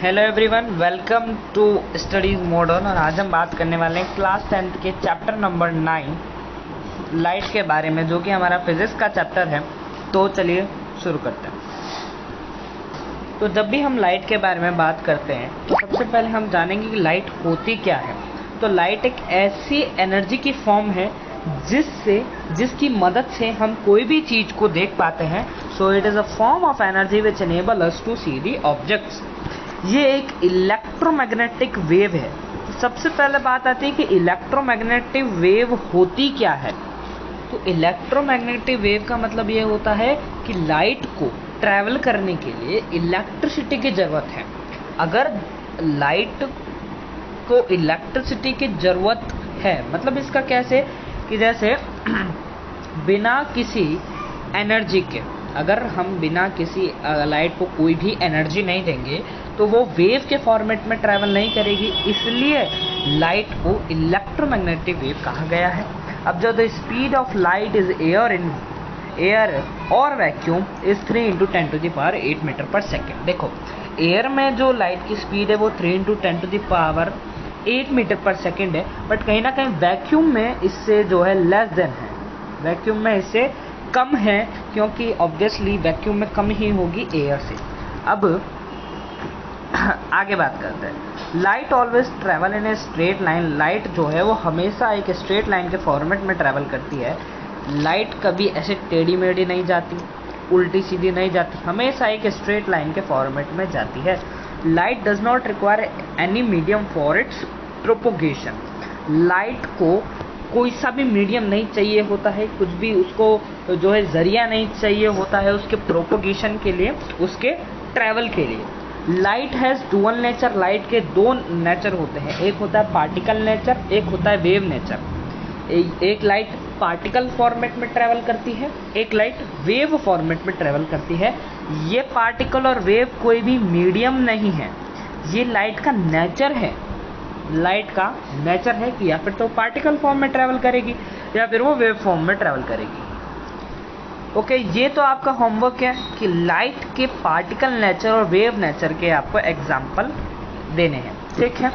Hello everyone, welcome to studies modern. और आज हम बात करने वाले हैं क्लास 10th के चैप्टर नंबर 9 लाइट के बारे में, जो कि हमारा फिजिक्स का चैप्टर है। तो चलिए शुरू करते हैं। तो जब भी हम लाइट के बारे में बात करते हैं तो सबसे पहले हम जानेंगे कि लाइट होती क्या है। तो लाइट एक ऐसी एनर्जी की फॉर्म है जिसकी मदद से हम कोई भी चीज़ को देख पाते हैं। So it is a form of energy which enable us to see the objects. ये एक इलेक्ट्रोमैग्नेटिक वेव है। तो सबसे पहले बात आती है कि इलेक्ट्रोमैग्नेटिक वेव होती क्या है। तो इलेक्ट्रोमैग्नेटिक वेव का मतलब ये होता है कि लाइट को ट्रैवल करने के लिए इलेक्ट्रिसिटी की ज़रूरत है। अगर लाइट को इलेक्ट्रिसिटी की ज़रूरत है, मतलब इसका कैसे कि जैसे बिना किसी एनर्जी के, अगर हम बिना किसी लाइट को कोई भी एनर्जी नहीं देंगे तो वो वेव के फॉर्मेट में ट्रैवल नहीं करेगी। इसलिए लाइट को इलेक्ट्रोमैग्नेटिक वेव कहा गया है। अब जो the speed of light is air और वैक्यूम इज 3 × 10⁸ मीटर पर सेकेंड। देखो, एयर में जो लाइट की स्पीड है वो 3 × 10⁸ मीटर पर सेकेंड है, बट कहीं ना कहीं वैक्यूम में इससे जो है लेस देन है, वैक्यूम में इससे कम है, क्योंकि ऑब्वियसली वैक्यूम में कम ही होगी एयर से। अब आगे बात करते हैं। Light always travel in a straight line. Light जो है वो हमेशा एक स्ट्रेट लाइन के फॉर्मेट में ट्रैवल करती है। लाइट कभी ऐसे टेढ़ी मेढ़ी नहीं जाती, उल्टी सीधी नहीं जाती, हमेशा एक स्ट्रेट लाइन के फॉर्मेट में जाती है। Light does not require any medium for its propagation. Light को कोई सा भी मीडियम नहीं चाहिए होता है, कुछ भी उसको जो है जरिया नहीं चाहिए होता है उसके प्रोपोगेशन के लिए, उसके ट्रैवल के लिए। Light has dual nature. Light के दो नेचर होते हैं, एक होता है पार्टिकल नेचर, एक होता है वेव नेचर। एक लाइट पार्टिकल फॉर्मेट में ट्रैवल करती है, एक लाइट वेव फॉर्मेट में ट्रैवल करती है। ये पार्टिकल और वेव कोई भी मीडियम नहीं है, ये लाइट का नेचर है। लाइट का नेचर है कि या फिर तो पार्टिकल फॉर्म में ट्रैवल करेगी या फिर वो वेव फॉर्म में ट्रैवल करेगी। ओके, ये तो आपका होमवर्क है कि लाइट के पार्टिकल नेचर और वेव नेचर के आपको एग्जाम्पल देने हैं, ठीक है।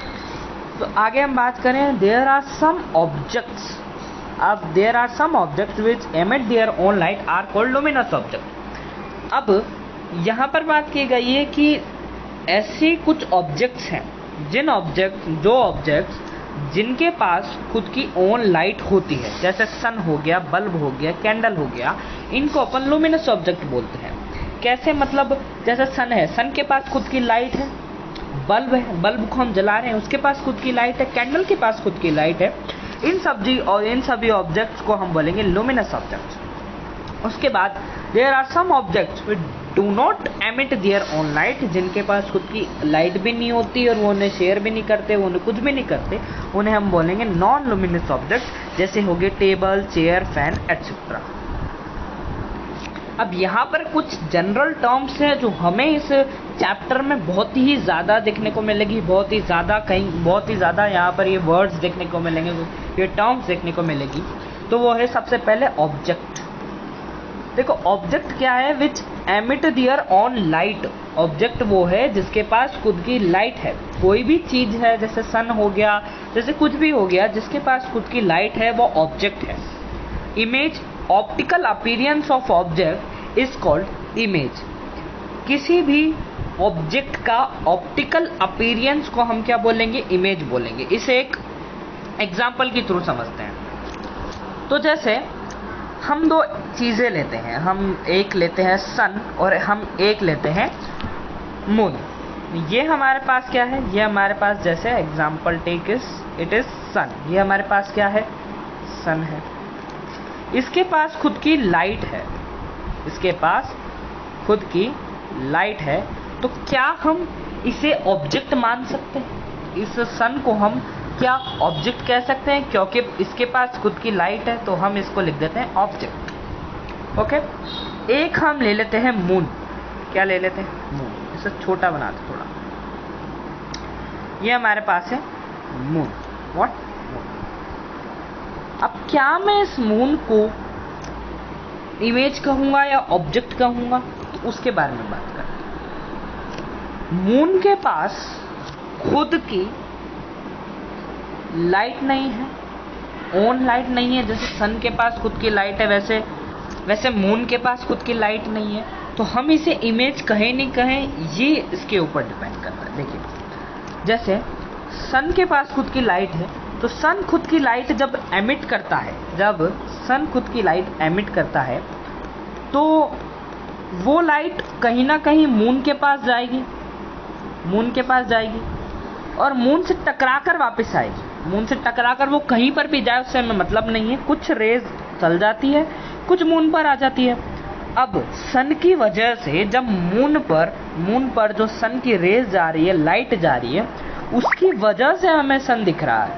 तो आगे हम बात करें, देयर आर सम ऑब्जेक्ट्स। अब there are some objects which emit their own light are called luminous object. अब यहाँ पर बात की गई है कि ऐसे कुछ ऑब्जेक्ट्स हैं जो ऑब्जेक्ट्स जिनके पास खुद की ओन लाइट होती है, जैसे सन हो गया, बल्ब हो गया, कैंडल हो गया, इनको अपन लुमिनस ऑब्जेक्ट बोलते हैं। कैसे, मतलब जैसे सन है, सन के पास खुद की लाइट है। बल्ब है, बल्ब को हम जला रहे हैं, उसके पास खुद की लाइट है। कैंडल के पास खुद की लाइट है। इन सभी ऑब्जेक्ट्स को हम बोलेंगे लुमिनस ऑब्जेक्ट्स। उसके बाद there are some objects which do not emit their own light. जिनके पास खुद की लाइट भी नहीं होती और वो उन्हें शेयर भी नहीं करते, वो उन्हें कुछ भी नहीं करते, उन्हें हम बोलेंगे नॉन लुमिनस ऑब्जेक्ट। जैसे हो गए टेबल, चेयर, फैन एटसेट्रा। अब यहाँ पर कुछ जनरल टर्म्स हैं जो हमें इस चैप्टर में बहुत ही ज़्यादा देखने को मिलेगी, बहुत ही ज़्यादा यहाँ पर ये वर्ड्स देखने को मिलेंगे, ये टर्म्स देखने को मिलेगी। तो वो है सबसे पहले ऑब्जेक्ट। देखो, ऑब्जेक्ट क्या है, which emit their own light. Object वो है जिसके पास खुद की लाइट है। कोई भी चीज़ है, जैसे सन हो गया, जैसे कुछ भी हो गया, जिसके पास खुद की लाइट है, वो ऑब्जेक्ट है। Image, optical appearance of object is called image. किसी भी ऑब्जेक्ट का ऑप्टिकल अपीयरेंस को हम क्या बोलेंगे, इमेज बोलेंगे। इसे एक एग्जाम्पल के थ्रू समझते हैं। तो जैसे हम दो चीज़ें लेते हैं, हम एक लेते हैं सन और हम एक लेते हैं मून। ये हमारे पास क्या है, ये हमारे पास जैसे एग्जाम्पल टेक इट इज सन। ये हमारे पास क्या है, सन है। इसके पास खुद की लाइट है, इसके पास खुद की लाइट है। तो क्या हम इसे ऑब्जेक्ट मान सकते हैं? इस सन को हम क्या ऑब्जेक्ट कह सकते हैं? क्योंकि इसके पास खुद की लाइट है तो हम इसको लिख देते हैं ऑब्जेक्ट। ओके, एक हम ले लेते हैं मून। क्या ले लेते हैं, मून। इसे छोटा बनाते थोड़ा। ये हमारे पास है मून। व्हाट, अब क्या मैं इस मून को इमेज कहूँगा या ऑब्जेक्ट कहूँगा, तो उसके बारे में बात करते हैं। मून के पास खुद की लाइट नहीं है, ओन लाइट नहीं है। जैसे सन के पास खुद की लाइट है, वैसे मून के पास खुद की लाइट नहीं है। तो हम इसे इमेज कहें नहीं कहें, ये इसके ऊपर डिपेंड करता है। देखिए, जैसे सन के पास खुद की लाइट है, तो सन खुद की लाइट जब एमिट करता है, जब सन खुद की लाइट एमिट करता है, तो वो लाइट कहीं ना कहीं मून के पास जाएगी, मून के पास जाएगी और मून से टकराकर वापस आएगी। मून से टकराकर वो कहीं पर भी जाए उससे हमें मतलब नहीं है। कुछ रेज चल जाती है, कुछ मून पर आ जाती है। अब सन की वजह से जब मून पर जो सन की रेज जा रही है, लाइट जा रही है, उसकी वजह से हमें सन दिख रहा है,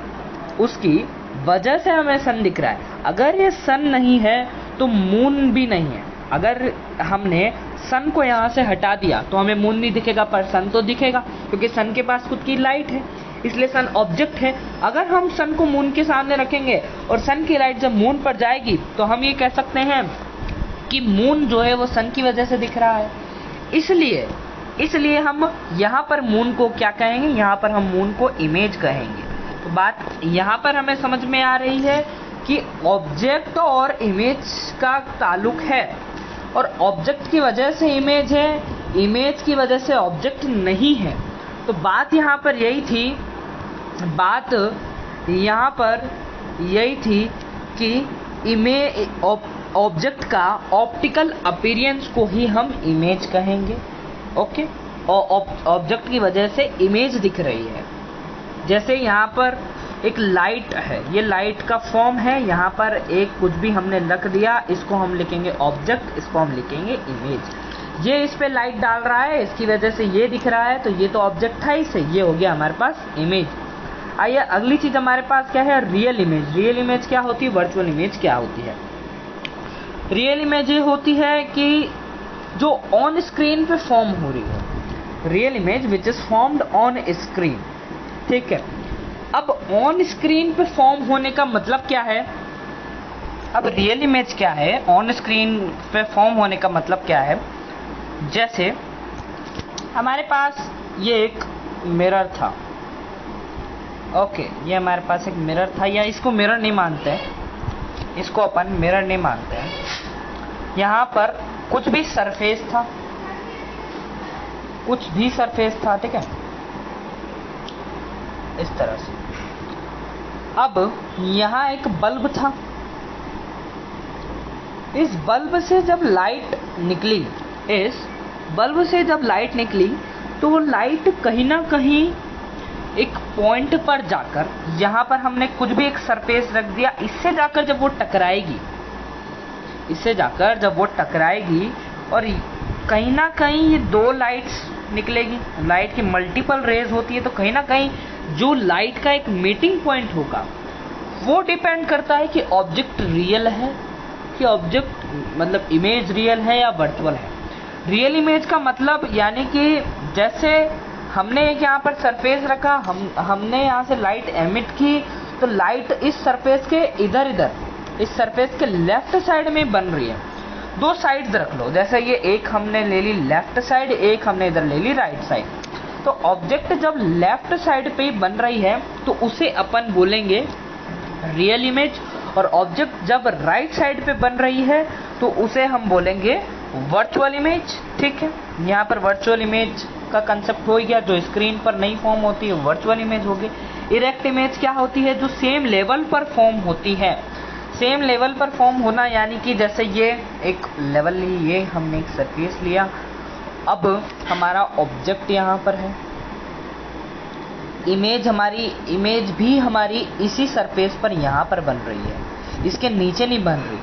उसकी वजह से हमें सन दिख रहा है। अगर ये सन नहीं है तो मून भी नहीं है। अगर हमने सन को यहाँ से हटा दिया तो हमें मून नहीं दिखेगा, पर सन तो दिखेगा, क्योंकि सन के पास खुद की लाइट है, इसलिए सन ऑब्जेक्ट है। अगर हम सन को मून के सामने रखेंगे और सन की लाइट जब मून पर जाएगी, तो हम ये कह सकते हैं कि मून जो है वो सन की वजह से दिख रहा है। इसलिए हम यहाँ पर मून को क्या कहेंगे, यहाँ पर हम मून को इमेज कहेंगे। तो बात यहाँ पर हमें समझ में आ रही है कि ऑब्जेक्ट और इमेज का ताल्लुक है, और ऑब्जेक्ट की वजह से इमेज है, इमेज की वजह से ऑब्जेक्ट नहीं है। तो बात यहाँ पर यही थी कि ऑब्जेक्ट का ऑप्टिकल अपीयरेंस को ही हम इमेज कहेंगे। ओके, और ऑब्जेक्ट की वजह से इमेज दिख रही है। जैसे यहाँ पर एक लाइट है, ये लाइट का फॉर्म है, यहाँ पर एक कुछ भी हमने रख दिया, इसको हम लिखेंगे ऑब्जेक्ट, इसको हम लिखेंगे इमेज। ये इस पे लाइट डाल रहा है, इसकी वजह से ये दिख रहा है, तो ये तो ऑब्जेक्ट था, इससे ये हो गया हमारे पास इमेज। आइए अगली चीज हमारे पास क्या है, रियल इमेज। रियल इमेज क्या होती है, वर्चुअल इमेज क्या होती है। रियल इमेज ये होती है कि जो ऑन स्क्रीन पे फॉर्म हो रही है, real image which is formed on screen. ठीक है, अब ऑन स्क्रीन पे फॉर्म होने का मतलब क्या है, अब रियल इमेज क्या है, ऑन स्क्रीन पे फॉर्म होने का मतलब क्या है। जैसे हमारे पास ये एक मिरर था, ओके, ये हमारे पास एक मिरर था, या इसको मिरर नहीं मानते हैं, इसको अपन मिरर नहीं मानते हैं। यहाँ पर कुछ भी सरफेस था, ठीक है, इस तरह से। अब यहाँ एक बल्ब था, इस बल्ब से जब लाइट निकली, तो वो लाइट कहीं ना कहीं एक पॉइंट पर जाकर, यहाँ पर हमने कुछ भी एक सरफेस रख दिया, इससे जाकर जब वो टकराएगी और कहीं ना कहीं ये दो लाइट्स निकलेगी। लाइट की मल्टीपल रेज होती है, तो कहीं ना कहीं जो लाइट का एक मीटिंग पॉइंट होगा, वो डिपेंड करता है कि ऑब्जेक्ट रियल है, कि ऑब्जेक्ट मतलब इमेज रियल है या वर्चुअल है। रियल इमेज का मतलब यानी कि जैसे हमने एक यहाँ पर सरफेस रखा, हमने यहाँ से लाइट एमिट की, तो लाइट इस सरफेस के इधर इस सरफेस के लेफ्ट साइड में बन रही है। दो साइड्स रख लो, जैसे ये एक हमने ले ली लेफ्ट साइड, एक हमने इधर ले ली राइट साइड। तो ऑब्जेक्ट जब लेफ्ट साइड पे बन रही है तो उसे अपन बोलेंगे रियल इमेज, और ऑब्जेक्ट जब राइट साइड पे बन रही है तो उसे हम बोलेंगे वर्चुअल इमेज। ठीक है, यहाँ पर वर्चुअल इमेज का कंसेप्ट हो गया, जो स्क्रीन पर नहीं फॉर्म होती है वर्चुअल इमेज होगी। इरेक्ट इमेज क्या होती है, जो सेम लेवल पर फॉर्म होती है। सेम लेवल पर फॉर्म होना यानी कि जैसे ये एक लेवल ली, ये हमने एक सरफेस लिया, अब हमारा ऑब्जेक्ट यहाँ पर है, इमेज भी हमारी इसी सरफेस पर यहाँ पर बन रही है, इसके नीचे नहीं बन रही।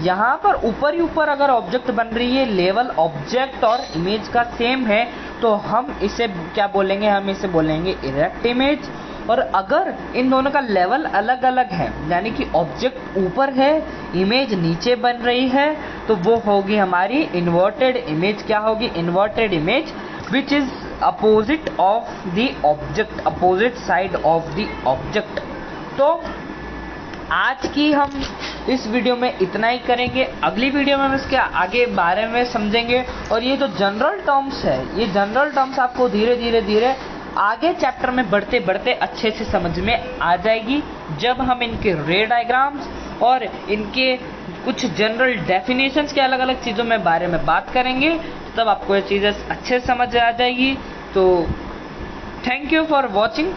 यहाँ पर ऊपर ही ऊपर अगर ऑब्जेक्ट बन रही है, लेवल ऑब्जेक्ट और इमेज का सेम है, तो हम इसे क्या बोलेंगे, हम इसे बोलेंगे इरेक्ट इमेज। और अगर इन दोनों का लेवल अलग अलग है, यानी कि ऑब्जेक्ट ऊपर है, इमेज नीचे बन रही है, तो वो होगी हमारी इन्वर्टेड इमेज। क्या होगी, inverted image, which is opposite of the object, opposite side of the object. तो आज की हम इस वीडियो में इतना ही करेंगे। अगली वीडियो में हम इसके आगे बारे में समझेंगे। और ये जो जनरल टर्म्स है, ये जनरल टर्म्स आपको धीरे धीरे आगे चैप्टर में बढ़ते बढ़ते अच्छे से समझ में आ जाएगी, जब हम इनके रे डायग्राम्स और इनके कुछ जनरल डेफिनेशंस के अलग अलग चीज़ों में बारे में बात करेंगे, तब आपको ये चीज़ें अच्छे से समझ आ जाएगी। तो थैंक यू फॉर वॉचिंग।